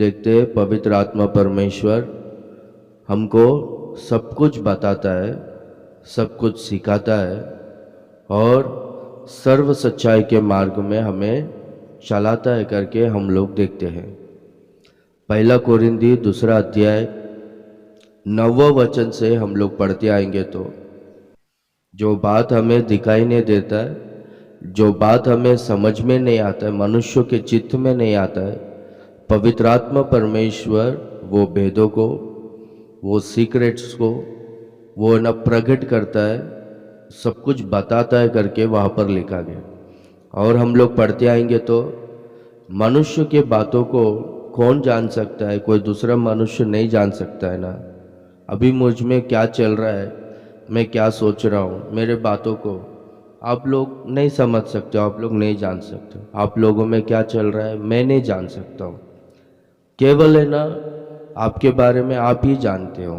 देखते हैं पवित्र आत्मा परमेश्वर हमको सब कुछ बताता है, सब कुछ सिखाता है और सर्व सच्चाई के मार्ग में हमें चलाता है करके हम लोग देखते हैं। पहला कोरिंदी 2 अध्याय 9 वचन से हम लोग पढ़ते आएंगे तो जो बात हमें दिखाई नहीं देता है, जो बात हमें समझ में नहीं आता है, मनुष्य के चित्त में नहीं आता है, पवित्र आत्मा परमेश्वर वो भेदों को, वो सीक्रेट्स को वो न प्रकट करता है, सब कुछ बताता है करके वहाँ पर लिखा गया। और हम लोग पढ़ते आएंगे तो मनुष्य के बातों को कौन जान सकता है? कोई दूसरा मनुष्य नहीं जान सकता है ना। अभी मुझ में क्या चल रहा है, मैं क्या सोच रहा हूँ, मेरे बातों को आप लोग नहीं समझ सकते हो, आप लोग नहीं जान सकते। आप लोगों में क्या चल रहा है मैं नहीं जान सकता हूँ। केवल है ना आपके बारे में आप ही जानते हो,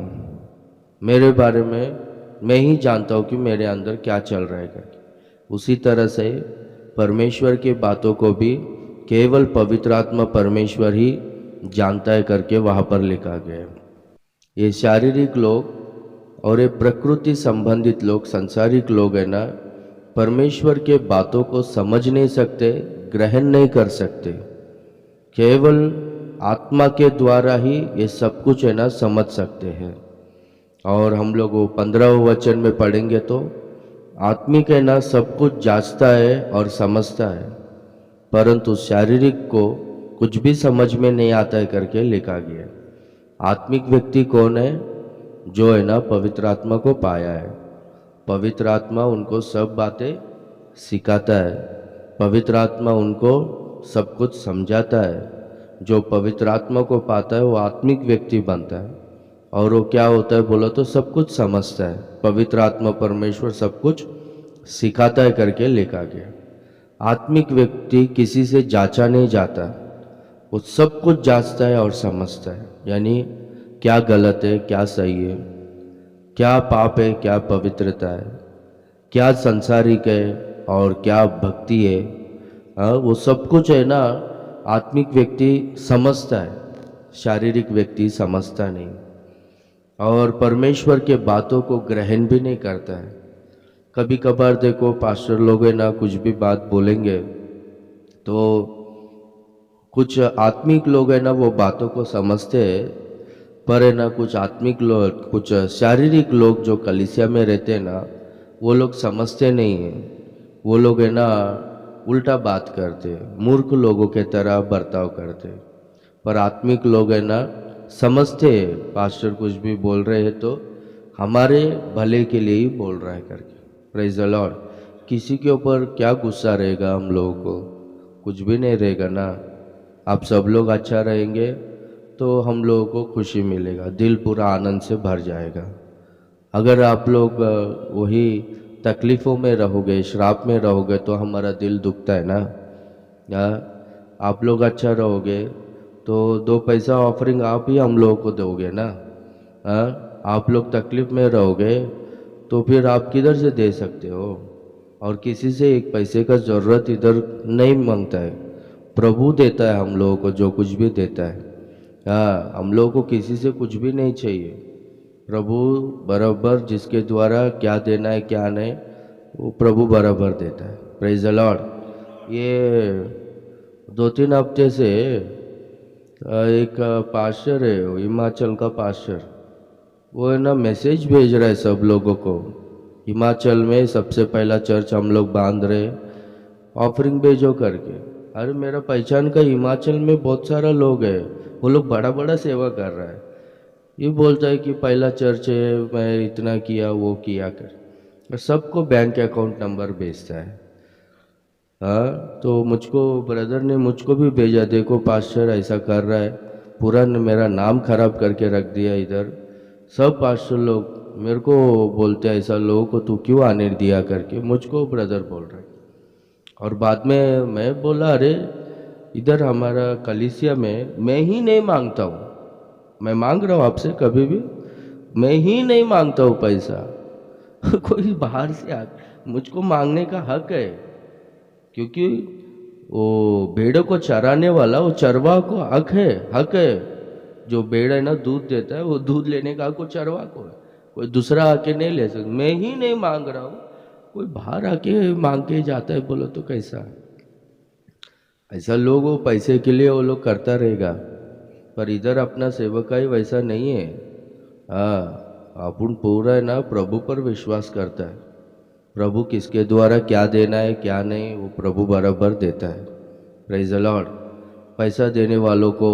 मेरे बारे में मैं ही जानता हूँ कि मेरे अंदर क्या चल रहा है करके। उसी तरह से परमेश्वर की बातों को भी केवल पवित्र आत्मा परमेश्वर ही जानता है करके वहाँ पर लिखा गया है। ये शारीरिक लोग और ये प्रकृति संबंधित लोग, संसारिक लोग है ना, परमेश्वर के बातों को समझ नहीं सकते, ग्रहण नहीं कर सकते। केवल आत्मा के द्वारा ही ये सब कुछ है ना समझ सकते हैं। और हम लोग वो 15 वचन में पढ़ेंगे तो आत्मिक है ना सब कुछ जांचता है और समझता है, परंतु शारीरिक को कुछ भी समझ में नहीं आता है करके लिखा गया। आत्मिक व्यक्ति कौन है? जो है ना पवित्र आत्मा को पाया है। पवित्र आत्मा उनको सब बातें सिखाता है, पवित्र आत्मा उनको सब कुछ समझाता है। जो पवित्र आत्मा को पाता है वो आत्मिक व्यक्ति बनता है। और वो क्या होता है बोलो तो सब कुछ समझता है। पवित्र आत्मा परमेश्वर सब कुछ सिखाता है करके लिखा गया। आत्मिक व्यक्ति किसी से जांचा नहीं जाता, वो सब कुछ जांचता है और समझता है। यानी क्या गलत है, क्या सही है, क्या पाप है, क्या पवित्रता है, क्या संसारिक है और क्या भक्ति है। वो सब कुछ है ना आत्मिक व्यक्ति समझता है, शारीरिक व्यक्ति समझता नहीं। और परमेश्वर के बातों को ग्रहण भी नहीं करता है। कभी कभार देखो पास्टर लोग है ना कुछ भी बात बोलेंगे तो कुछ आत्मिक लोग है ना वो बातों को समझते हैं, पर है ना कुछ आत्मिक लोग, कुछ शारीरिक लोग जो कलीसिया में रहते हैं ना, वो लोग समझते नहीं हैं। वो लोग है ना उल्टा बात करते, मूर्ख लोगों के तरह बर्ताव करते। पर आत्मिक लोग है ना समझते हैं, पास्टर कुछ भी बोल रहे हैं तो हमारे भले के लिए ही बोल रहा है करके। Praise the Lord. किसी के ऊपर क्या गुस्सा रहेगा हम लोगों को? कुछ भी नहीं रहेगा ना। आप सब लोग अच्छा रहेंगे तो हम लोगों को खुशी मिलेगा, दिल पूरा आनंद से भर जाएगा। अगर आप लोग वही तकलीफ़ों में रहोगे, श्राप में रहोगे तो हमारा दिल दुखता है ना। या आप लोग अच्छा रहोगे तो 2 पैसा ऑफरिंग आप ही हम लोगों को दोगे ना। आप लोग तकलीफ़ में रहोगे तो फिर आप किधर से दे सकते हो? और किसी से 1 पैसे का ज़रूरत इधर नहीं मांगता है, प्रभु देता है हम लोगों को जो कुछ भी देता है। हम लोगों को किसी से कुछ भी नहीं चाहिए। प्रभु बराबर जिसके द्वारा क्या देना है क्या नहीं वो प्रभु बराबर देता है। Praise the Lord. ये 2-3 हफ्ते से एक पास्टर है, वो हिमाचल का पास्टर, वो है ना मैसेज भेज रहा है सब लोगों को। हिमाचल में सबसे पहला चर्च हम लोग बांध रहे, ऑफरिंग भेजो करके। अरे मेरा पहचान का हिमाचल में बहुत सारा लोग है, वो लोग बड़ा बड़ा सेवा कर रहा है। ये बोलता है कि पहला चर्च है, मैं इतना किया वो किया कर, सबको बैंक अकाउंट नंबर भेजता है। तो मुझको ब्रदर ने मुझको भी भेजा, देखो पास्टर ऐसा कर रहा है, पूरा मेरा नाम खराब करके रख दिया इधर। सब पास्टर लोग मेरे को बोलते हैं ऐसा लोगों को तू क्यों आने दिया करके, मुझको ब्रदर बोल रहे। और बाद में मैं बोला अरे इधर हमारा कलीसिया में मैं ही नहीं मांगता हूँ, मैं मांग रहा हूँ आपसे कभी भी, मैं ही नहीं मांगता हूँ पैसा। कोई बाहर से आ मुझको मांगने का हक है, क्योंकि वो भेड़ों को चराने वाला वो चरवाह को हक है। जो भेड़ है ना दूध देता है, वो दूध लेने का हक वो चरवाह को है। कोई दूसरा आके नहीं ले सकता। मैं ही नहीं मांग रहा हूँ, कोई बाहर आके मांग के जाता है, बोलो तो कैसा? ऐसा लोग वो पैसे के लिए वो लोग करता रहेगा, पर इधर अपना सेवकाई वैसा नहीं है। हाँ, अपन पूरा है ना प्रभु पर विश्वास करता है। प्रभु किसके द्वारा क्या देना है क्या नहीं, वो प्रभु बराबर देता है। Praise the Lord. पैसा देने वालों को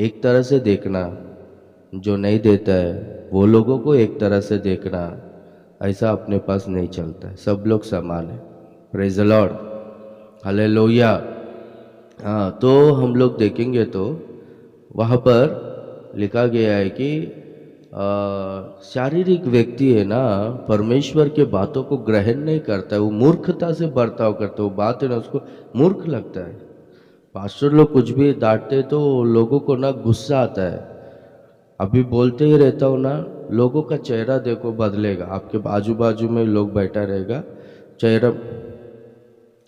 एक तरह से देखना, जो नहीं देता है वो लोगों को एक तरह से देखना, ऐसा अपने पास नहीं चलता है। सब लोग समान है। Praise the Lord, hallelujah. हाँ, तो हम लोग देखेंगे तो वहाँ पर लिखा गया है कि शारीरिक व्यक्ति है ना, परमेश्वर के बातों को ग्रहण नहीं करता है, वो मूर्खता से बर्ताव करता है। वो बात है ना, उसको मूर्ख लगता है। पास्टर लोग कुछ भी डांटते तो लोगों को ना गुस्सा आता है। अभी बोलते ही रहता हूँ ना, लोगों का चेहरा देखो बदलेगा। आपके बाजू बाजू में लोग बैठा रहेगा, चेहरा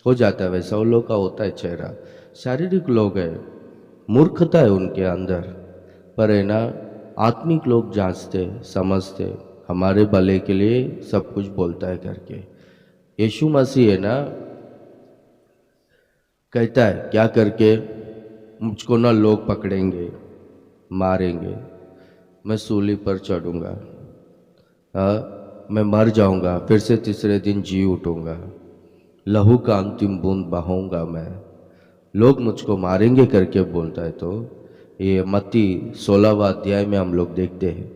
हो जाता है वैसा, वो लोग का होता है चेहरा। शारीरिक लोग है, मूर्खता है उनके अंदर, पर है ना आत्मिक लोग जांचते समझते, हमारे भले के लिए सब कुछ बोलता है करके। यीशु मसीह है ना कहता है क्या करके, मुझको ना लोग पकड़ेंगे मारेंगे, मैं सूली पर चढ़ूंगा, मैं मर जाऊंगा, फिर से तीसरे दिन जी उठूंगा, लहू का अंतिम बूंद बहाऊंगा मैं, लोग मुझको मारेंगे करके बोलता है। तो ये मत्ती 16वां अध्याय में हम लोग देखते हैं,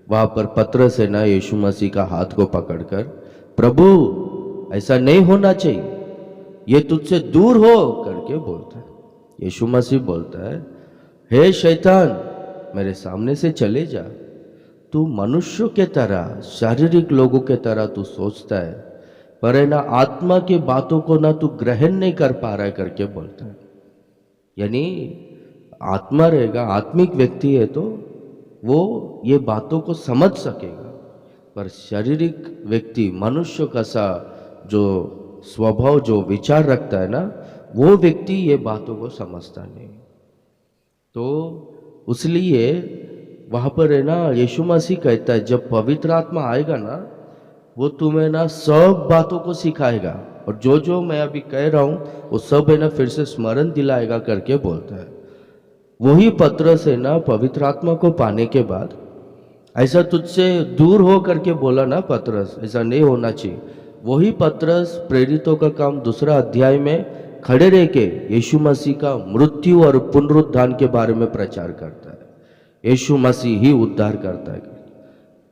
वहाँ पर पतरस है ना यीशु मसीह का हाथ को पकड़कर, प्रभु ऐसा नहीं होना चाहिए, ये तुझसे दूर हो करके बोलता है। यीशु मसीह बोलता है, हे शैतान मेरे सामने से चले जा, तू मनुष्यों के तरह शारीरिक लोगों के तरह तू सोचता है, पर है ना आत्मा की बातों को ना तू ग्रहण नहीं कर पा रहा है करके बोलता है। यानी आत्मा रहेगा, आत्मिक व्यक्ति है तो वो ये बातों को समझ सकेगा, पर शारीरिक व्यक्ति मनुष्य का सा जो स्वभाव जो विचार रखता है ना, वो व्यक्ति ये बातों को समझता नहीं। तो उसलिए वहाँ पर है ना यीशु मसीह कहता है, जब पवित्र आत्मा आएगा ना, वो तुम्हें ना सब बातों को सिखाएगा, और जो जो मैं अभी कह रहा हूँ वो सब है ना फिर से स्मरण दिलाएगा करके बोलता है। वही पतरस है ना पवित्र आत्मा को पाने के बाद ऐसा तुझसे दूर हो करके बोला ना पतरस, ऐसा नहीं होना चाहिए। वही पतरस प्रेरितों का काम 2 अध्याय में खड़े रह के यीशु मसीह का मृत्यु और पुनरुत्थान के बारे में प्रचार करता है। यीशु मसीह ही उद्धार करता है।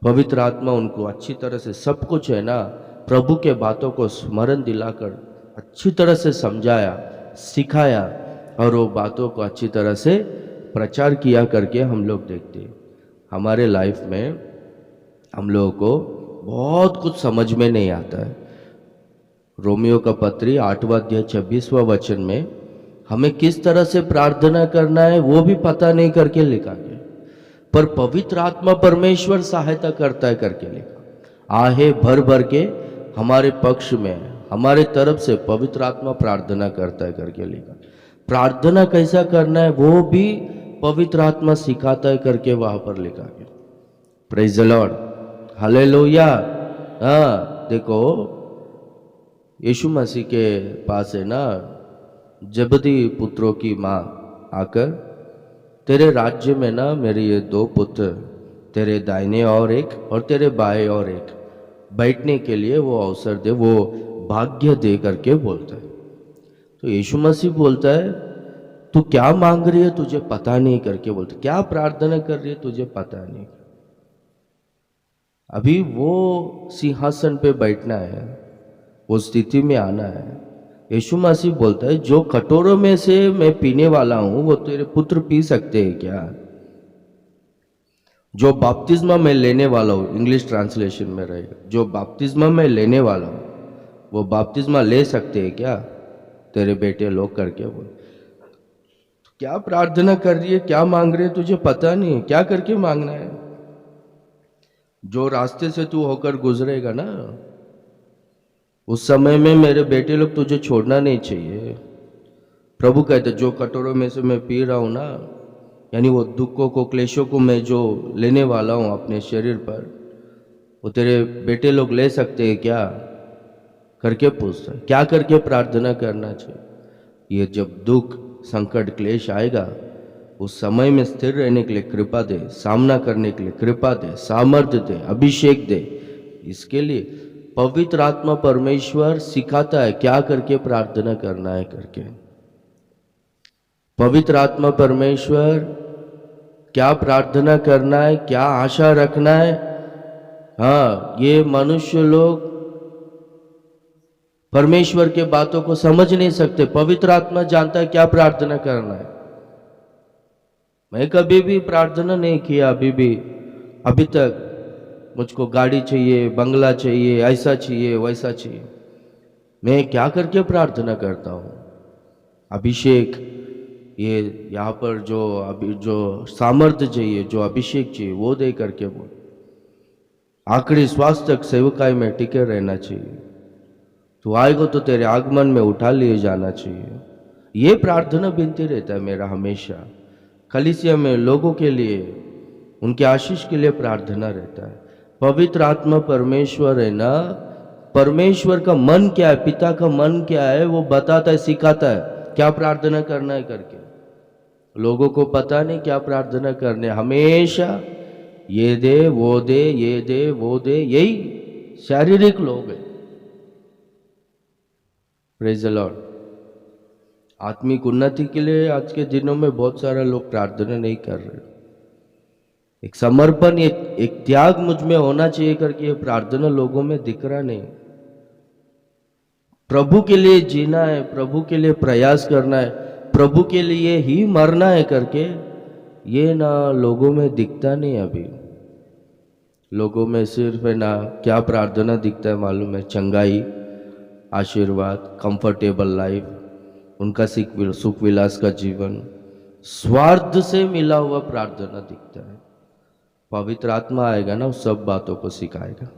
पवित्र आत्मा उनको अच्छी तरह से सब कुछ है ना प्रभु के बातों को स्मरण दिलाकर अच्छी तरह से समझाया, सिखाया, और वो बातों को अच्छी तरह से प्रचार किया करके हम लोग देखते हैं। हमारे लाइफ में हम लोगों को बहुत कुछ समझ में नहीं आता है। रोमियो का पत्री 8वां अध्याय 26वां वचन में हमें किस तरह से प्रार्थना करना है वो भी पता नहीं करके लिखा गया, पर पवित्र आत्मा परमेश्वर सहायता करता है करके लिखा। आहे भर भर के हमारे पक्ष में हमारे तरफ से पवित्र आत्मा प्रार्थना करता है करके लिखा। प्रार्थना कैसा करना है वो भी पवित्र आत्मा सिखाता है करके वहां पर लिखा गया। Praise the Lord, hallelujah. हाँ, देखो यीशु मसीह के पास है ना जबदी पुत्रों की माँ आकर, तेरे राज्य में ना मेरे ये 2 पुत्र तेरे दाहिने और एक और तेरे बाएं और एक बैठने के लिए वो अवसर दे, वो भाग्य दे करके बोलता है। तो यीशु मसीह बोलता है, तू क्या मांग रही है तुझे पता नहीं करके बोलता, क्या प्रार्थना कर रही है तुझे पता नहीं। अभी वो सिंहासन पे बैठना है, वो स्थिति में आना है। यीशु मसीह बोलता है, जो कटोरों में से मैं पीने वाला हूं वो तेरे पुत्र पी सकते हैं क्या? जो बपतिस्मा मैं लेने वाला हूं, इंग्लिश ट्रांसलेशन में रहेगा, जो बपतिस्मा मैं लेने वाला हूं वो बपतिस्मा ले सकते हैं क्या तेरे बेटे लोग करके बोल। क्या प्रार्थना कर रही है, क्या मांग रही है तुझे पता नहीं, क्या करके मांगना है। जो रास्ते से तू होकर गुजरेगा ना, उस समय में मेरे बेटे लोग तुझे छोड़ना नहीं चाहिए। प्रभु कहते जो कटोरों में से मैं पी रहा हूं ना, यानी वो दुखों को, क्लेशों को मैं जो लेने वाला हूं अपने शरीर पर, वो तेरे बेटे लोग ले सकते हैं क्या करके पूछता है। क्या करके प्रार्थना करना चाहिए? ये जब दुख, संकट, क्लेश आएगा, उस समय में स्थिर रहने के लिए कृपा दे, सामना करने के लिए कृपा दे, सामर्थ्य दे, अभिषेक दे। इसके लिए पवित्र आत्मा परमेश्वर सिखाता है क्या करके प्रार्थना करना है करके। पवित्र आत्मा परमेश्वर क्या प्रार्थना करना है, क्या आशा रखना है। हाँ, ये मनुष्य लोग परमेश्वर के बातों को समझ नहीं सकते। पवित्र आत्मा जानता है क्या प्रार्थना करना है। मैं कभी भी प्रार्थना नहीं किया अभी तक मुझको गाड़ी चाहिए, बंगला चाहिए, ऐसा चाहिए, वैसा चाहिए। मैं क्या करके प्रार्थना करता हूँ? अभिषेक, ये यहाँ पर जो सामर्थ्य चाहिए, जो अभिषेक चाहिए, वो दे करके बोल। आखिरी श्वास तक सेवकाई में टिके रहना चाहिए। तो आएगा तो तेरे आगमन में उठा लिए जाना चाहिए। ये प्रार्थना विनती रहता है मेरा हमेशा। कलीसिया में लोगों के लिए, उनके आशीष के लिए प्रार्थना रहता है। पवित्र आत्मा परमेश्वर है ना, परमेश्वर का मन क्या है, पिता का मन क्या है, वो बताता है, सिखाता है क्या प्रार्थना करना है करके। लोगों को पता नहीं क्या प्रार्थना करने, हमेशा ये दे वो दे, ये दे वो दे, यही शारीरिक लोग हैं। Praise the Lord. आत्मिक उन्नति के लिए आज के दिनों में बहुत सारे लोग प्रार्थना नहीं कर रहे। एक समर्पण, एक त्याग मुझ में होना चाहिए करके ये प्रार्थना लोगों में दिख रहा नहीं। प्रभु के लिए जीना है, प्रभु के लिए प्रयास करना है, प्रभु के लिए ही मरना है करके, ये ना लोगों में दिखता नहीं। अभी लोगों में सिर्फ है ना क्या प्रार्थना दिखता है मालूम है? चंगाई, आशीर्वाद, कंफर्टेबल लाइफ, उनका सुख विलास का जीवन, स्वार्थ से मिला हुआ प्रार्थना दिखता है। पवित्र आत्मा आएगा ना, उस सब बातों को सिखाएगा।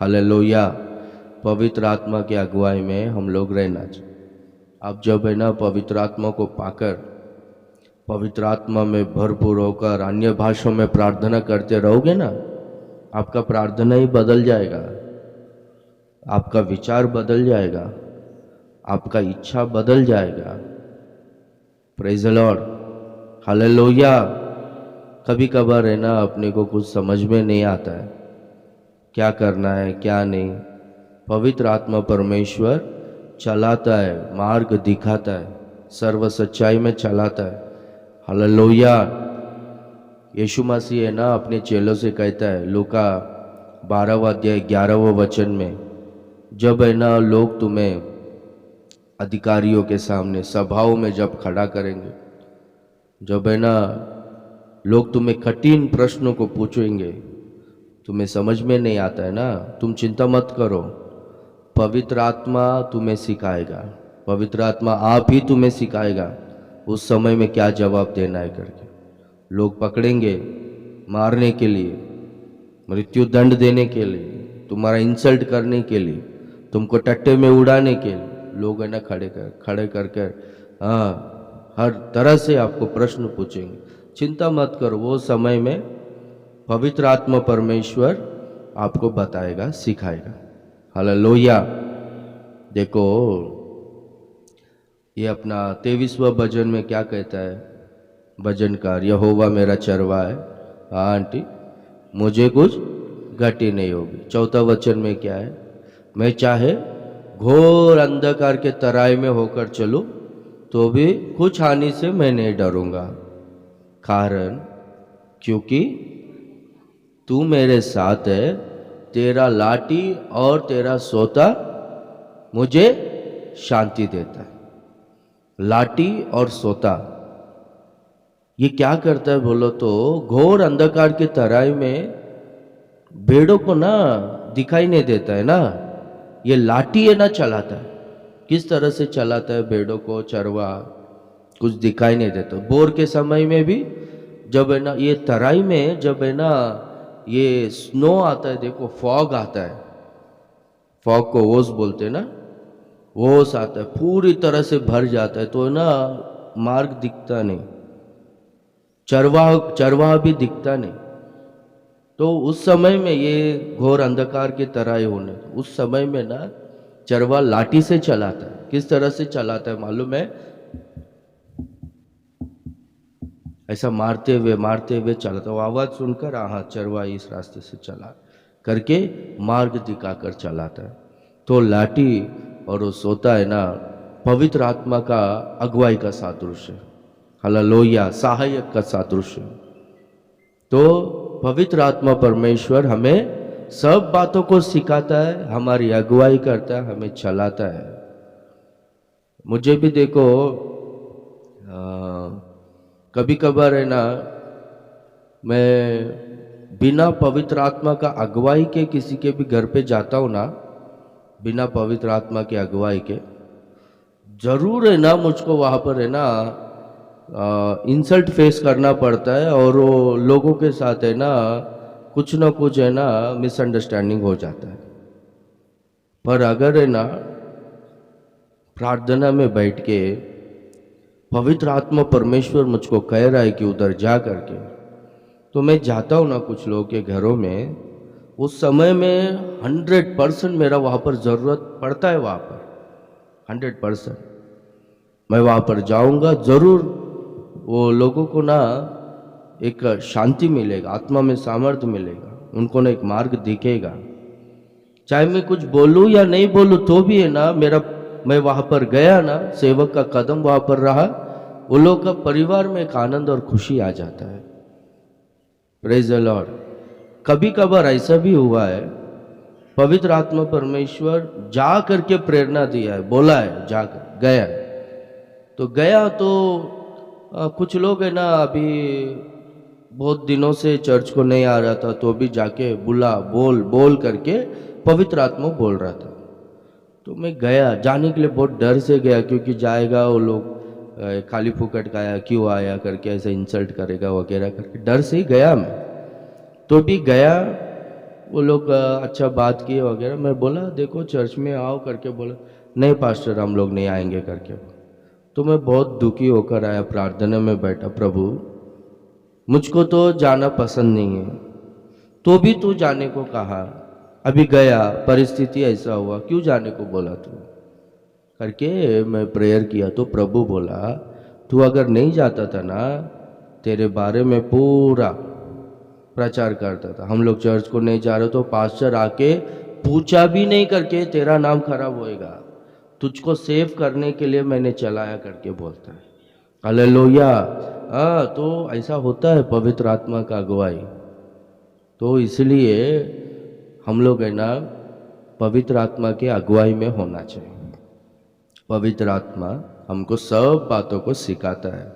हालेलुया। पवित्र आत्मा की अगुवाई में हम लोग रहना चाहिए। आप जब है ना पवित्र आत्मा को पाकर, पवित्र आत्मा में भरपूर होकर अन्य भाषाओं में प्रार्थना करते रहोगे ना, आपका प्रार्थना ही बदल जाएगा, आपका विचार बदल जाएगा, आपका इच्छा बदल जाएगा। Praise the Lord. हालेलुया। कभी कभार है ना अपने को कुछ समझ में नहीं आता है, क्या करना है क्या नहीं। पवित्र आत्मा परमेश्वर चलाता है, मार्ग दिखाता है, सर्व सच्चाई में चलाता है। हालेलुया। यीशु मसीह है ना अपने चेलों से कहता है, लूका 12वां अध्याय 11वां वचन में, जब है ना लोग तुम्हें अधिकारियों के सामने, सभाओं में जब खड़ा करेंगे, जब है ना लोग तुम्हें कठिन प्रश्नों को पूछेंगे, तुम्हें समझ में नहीं आता है ना, तुम चिंता मत करो, पवित्र आत्मा तुम्हें सिखाएगा। पवित्र आत्मा आप ही तुम्हें सिखाएगा उस समय में क्या जवाब देना है करके। लोग पकड़ेंगे मारने के लिए, मृत्यु दंड देने के लिए, तुम्हारा इंसल्ट करने के लिए, तुमको टट्टे में उड़ाने के लिए, लोग है ना खड़े कर हाँ, हर तरह से आपको प्रश्न पूछेंगे। चिंता मत करो, वो समय में पवित्र आत्मा परमेश्वर आपको बताएगा, सिखाएगा। हालेलुया। देखो ये अपना 23वां भजन में क्या कहता है भजनकार, यहोवा मेरा चरवा है, हाँ आंटी, मुझे कुछ घटी नहीं होगी। 4वां वचन में क्या है? मैं चाहे घोर अंधकार के तराई में होकर चलूं तो भी कुछ हानि से मैं नहीं डरूंगा, कारण क्योंकि तू मेरे साथ है, तेरा लाठी और तेरा सोता मुझे शांति देता है। लाठी और सोता ये क्या करता है बोलो तो, घोर अंधकार के तराई में भेड़ों को ना दिखाई नहीं देता है ना, ये लाठी है ना चलाता है। किस तरह से चलाता है भेड़ों को? चरवा, कुछ दिखाई नहीं देता। बोर के समय में भी जब है ना ये तराई में, जब है ना ये स्नो आता है, देखो फॉग आता है, फॉग को ओस बोलते हैं ना, होश आता है, पूरी तरह से भर जाता है, तो ना मार्ग दिखता नहीं, चरवाहा भी दिखता नहीं। तो उस समय में ये घोर अंधकार की तरह ही होने, उस समय में ना चरवाहा लाठी से चलाता है। किस तरह से चलाता है मालूम है? ऐसा मारते हुए चलाता, वो आवाज सुनकर हाँ चरवाहा इस रास्ते से चला करके मार्ग दिखाकर चलाता है। तो लाठी और वो सोता है ना, पवित्र आत्मा का अगुवाई का सादृश्य, हालेलुया, सहायक का सादृश्य। तो पवित्र आत्मा परमेश्वर हमें सब बातों को सिखाता है, हमारी अगुवाई करता है, हमें चलाता है। मुझे भी देखो कभी कभार है ना, मैं बिना पवित्र आत्मा का अगुवाई के किसी के भी घर पे जाता हूँ ना, बिना पवित्र आत्मा के अगुवाई के, जरूर है ना मुझको वहाँ पर है ना इंसल्ट फेस करना पड़ता है, और वो लोगों के साथ है ना कुछ है ना मिसअंडरस्टैंडिंग हो जाता है। पर अगर है ना प्रार्थना में बैठ के पवित्र आत्मा परमेश्वर मुझको कह रहा है कि उधर जा करके, तो मैं जाता हूँ ना कुछ लोगों के घरों में, उस समय में 100% मेरा वहाँ पर ज़रूरत पड़ता है, वहाँ पर 100% मैं वहाँ पर जाऊँगा ज़रूर। वो लोगों को ना एक शांति मिलेगा, आत्मा में सामर्थ्य मिलेगा, उनको ना एक मार्ग दिखेगा। चाहे मैं कुछ बोलूँ या नहीं बोलूँ तो भी है ना, मैं वहाँ पर गया ना, सेवक का कदम वहाँ पर रहा, वो लोग का परिवार में एक आनंद और खुशी आ जाता है। Praise the Lord. कभी कभार ऐसा भी हुआ है, पवित्र आत्मा परमेश्वर जा करके प्रेरणा दिया है, बोला है जाकर, गया तो गया तो कुछ लोग है ना अभी बहुत दिनों से चर्च को नहीं आ रहा था, तो भी जाके बोल करके पवित्र आत्मा बोल रहा था। तो मैं गया, जाने के लिए बहुत डर से गया, क्योंकि जाएगा वो लोग खाली फुकट का आया, क्यों आया करके ऐसे इंसल्ट करेगा वगैरह करके डर से ही गया मैं। तो भी गया, वो लोग अच्छा बात किए वगैरह, मैं बोला देखो चर्च में आओ करके, बोला नहीं पास्टर हम लोग नहीं आएंगे करके। तो मैं बहुत दुखी होकर आया, प्रार्थना में बैठा, प्रभु मुझको तो जाना पसंद नहीं है, तो भी तू जाने को कहा, अभी गया परिस्थिति ऐसा हुआ, क्यों जाने को बोला तू करके मैं प्रेयर किया। तो प्रभु बोला तू अगर नहीं जाता था ना, तेरे बारे में पूरा प्रचार करता था, हम लोग चर्च को नहीं जा रहे तो पास्टर आके पूछा भी नहीं करके तेरा नाम खराब होएगा, तुझको सेव करने के लिए मैंने चलाया करके बोलता है। हालेलुया। हाँ, तो ऐसा होता है पवित्र आत्मा का अगुवाई। तो इसलिए हम लोग है ना पवित्र आत्मा के अगुवाई में होना चाहिए। पवित्र आत्मा हमको सब बातों को सिखाता है।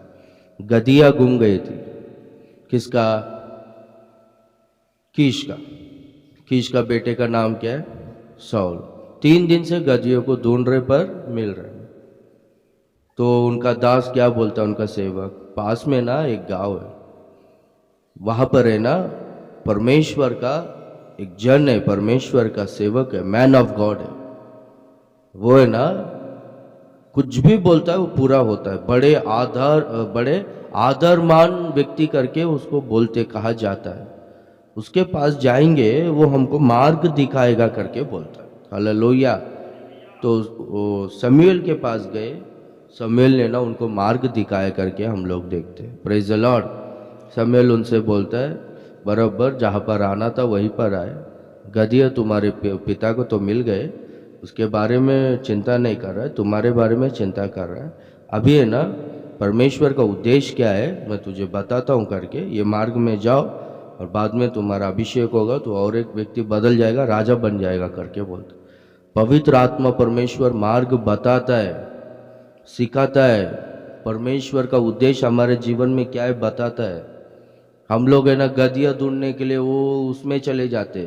गदिया गुम गई थी, किसका? कीश का बेटे का नाम क्या है? सौल। 3 दिन से गदियों को ढूंढ रहे पर मिल रहे। तो उनका दास क्या बोलता है, उनका सेवक, पास में ना एक गांव है, वहां पर है ना परमेश्वर का एक जन है, परमेश्वर का सेवक है, मैन ऑफ गॉड है, वो है ना कुछ भी बोलता है वो पूरा होता है। बड़े आदरमान व्यक्ति करके उसको बोलते कहा जाता है। उसके पास जाएंगे वो हमको मार्ग दिखाएगा करके बोलता है। हालेलुया। तो वो शमूएल के पास गए, शमूएल ने ना उनको मार्ग दिखाया करके हम लोग देखते हैं। Praise the Lord. शमूएल उनसे बोलता है बराबर जहाँ पर आना था वहीं पर आए, गदहिया तुम्हारे पिता को तो मिल गए, उसके बारे में चिंता नहीं कर रहा है, तुम्हारे बारे में चिंता कर रहा है। अभी है ना परमेश्वर का उद्देश्य क्या है मैं तुझे बताता हूँ करके, ये मार्ग में जाओ और बाद में तुम्हारा अभिषेक होगा तो और एक व्यक्ति बदल जाएगा, राजा बन जाएगा करके बोलते। पवित्र आत्मा परमेश्वर मार्ग बताता है, सिखाता है। परमेश्वर का उद्देश्य हमारे जीवन में क्या है बताता है। हम लोग है ना गदिया ढूंढने के लिए वो उसमें चले जाते,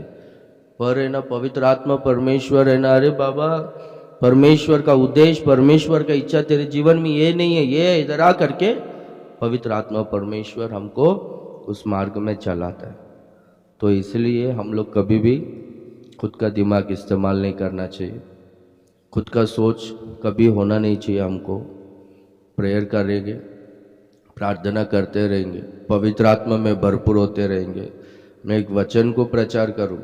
पर है ना पवित्र आत्मा परमेश्वर है ना, अरे बाबा परमेश्वर का उद्देश्य, परमेश्वर का इच्छा तेरे जीवन में ये नहीं है, ये है, इधर आ करके पवित्र आत्मा परमेश्वर हमको उस मार्ग में चलाता है। तो इसलिए हम लोग कभी भी खुद का दिमाग इस्तेमाल नहीं करना चाहिए, खुद का सोच कभी होना नहीं चाहिए हमको। प्रेयर करेंगे, प्रार्थना करते रहेंगे, पवित्र आत्मा में भरपूर होते रहेंगे। मैं एक वचन को प्रचार करूं,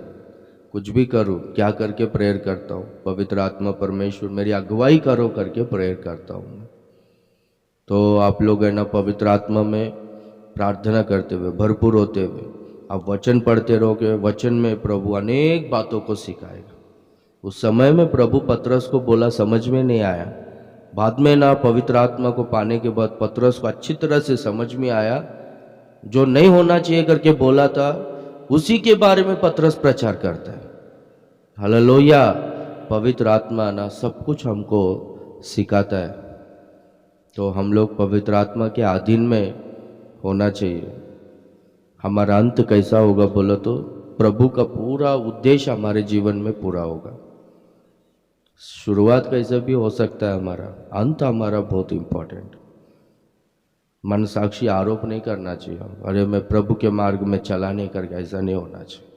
कुछ भी करूं, क्या करके प्रेयर करता हूं? पवित्र आत्मा परमेश्वर मेरी अगुवाई करो करके प्रेयर करता हूं। तो आप लोग है ना, पवित्र आत्मा में प्रार्थना करते हुए, भरपूर होते हुए आप वचन पढ़ते रहोगे। वचन में प्रभु अनेक बातों को सिखाएगा। उस समय में प्रभु पतरस को बोला, समझ में नहीं आया। बाद में ना पवित्र आत्मा को पाने के बाद पतरस को अच्छी तरह से समझ में आया। जो नहीं होना चाहिए करके बोला था, उसी के बारे में पतरस प्रचार करता है। हालेलुया। पवित्र आत्मा ना सब कुछ हमको सिखाता है। तो हम लोग पवित्र आत्मा के अधीन में होना चाहिए। हमारा अंत कैसा होगा बोलो तो प्रभु का पूरा उद्देश्य हमारे जीवन में पूरा होगा। शुरुआत कैसे भी हो सकता है, हमारा अंत हमारा बहुत इंपॉर्टेंट। मन साक्षी आरोप नहीं करना चाहिए, अरे मैं प्रभु के मार्ग में चला नहीं करके, ऐसा नहीं होना चाहिए।